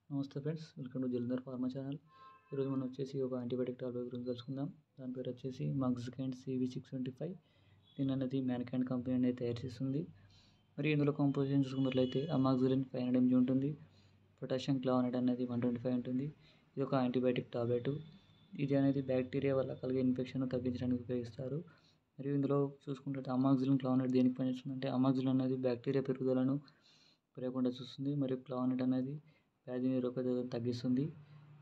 నమస్తే friends, welcome to Jalandhar pharma channel. ఈరోజు మనం వచ్చేసి ఒక యాంటీబయాటిక్ టాబ్లెట్ గురించి తెలుసుకుందాం. దాని పేరు వచ్చేసి మగ్జికెంట్ CV625. దీని అనేది మ్యాన్కైండ్ కంపెనీ అనేది తయారు చేస్తుంది. మరి ఇందులో కాంపోజిషన్ చూసుకున్నట్లయితే అమాక్సిలిన్ 500 mg ఉంటుంది. పొటాషియం క్లావనేట్ అనేది 125 ఉంటుంది. ఇది ఒక యాంటీబయాటిక్ టాబ్లెట్. ఇది అనేది బ్యాక్టీరియా వల్ల కలిగే ఇన్ఫెక్షన్ తగ్గించడానికి ఉపయోగిస్తారు. మరియు ఇందులో చూసుకుంటే అమాక్సిలిన్ క్లావనేట్ దేనికి పనిచేస్తుందంటే, అమాక్సిలిన్ అనేది బ్యాక్టీరియా పెరుగుదలను పెరగకుండా చూస్తుంది. మరియు క్లావనేట్ అనేది వ్యాధి నిరోధకతను తగ్గిస్తుంది.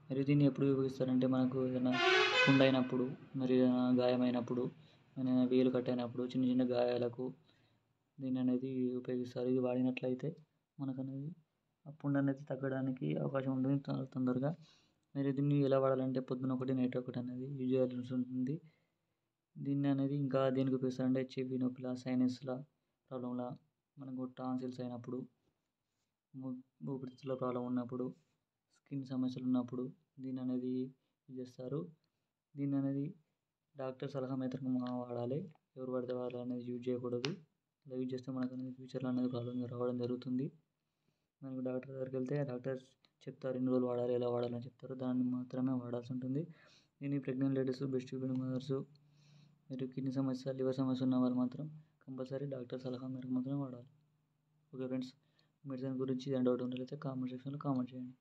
మరియు దీన్ని ఎప్పుడు ఉపయోగిస్తారంటే, మనకు ఏదైనా పుండు అయినప్పుడు, మరి ఏదైనా గాయమైనప్పుడు, మన వేలు కట్టయినప్పుడు, చిన్న చిన్న గాయాలకు దీన్ని అనేది ఉపయోగిస్తారు. ఇది వాడినట్లయితే మనకు అనేది ఆ పుండు అనేది తగ్గడానికి అవకాశం ఉంటుంది తొందరగా. మరి దీన్ని ఎలా వాడాలంటే, పొద్దున ఒకటి నైట్ ఒకటి అనేది యూజ్ చేయాల్సి ఉంటుంది. దీన్ని అనేది ఇంకా దేనికి ఉపయోగిస్తారంటే, చెవి నొప్పిలా, సైనస్ల ప్రాబ్లంలా, మనకు టాన్సిల్స్ అయినప్పుడు, ఊపిరితిత్తుల ప్రాబ్లం ఉన్నప్పుడు, స్కిన్ సమస్యలు ఉన్నప్పుడు దీన్ని అనేది యూజ్ చేస్తారు. దీన్ని అనేది డాక్టర్ సలహా మేరకు వాడాలి. ఎవరు పడితే వాళ్ళు అనేది యూజ్ చేయకూడదు. ఇలా యూజ్ చేస్తే మనకు అనేది ఫ్యూచర్లో అనేది ప్రాబ్లమ్ రావడం జరుగుతుంది. మనకు డాక్టర్ దగ్గరికి వెళ్తే డాక్టర్ చెప్తారు, ఎన్ని రోజులు వాడాలి, ఎలా వాడాలని చెప్తారు. దాన్ని మాత్రమే వాడాల్సి ఉంటుంది. దీన్ని pregnant ladies, breast feeding mothers, మరియు కిడ్నీ సమస్య, లివర్ సమస్య ఉన్న వాళ్ళు మాత్రం కంపల్సరీ డాక్టర్ సలహా మేరకు మాత్రమే వాడాలి. ఓకే ఫ్రెండ్స్, మెడిసిన్ గురించి ఏదైనా డౌట్ ఉన్నట్లయితే కామెంట్ సెక్షన్లో కామెంట్ చేయండి.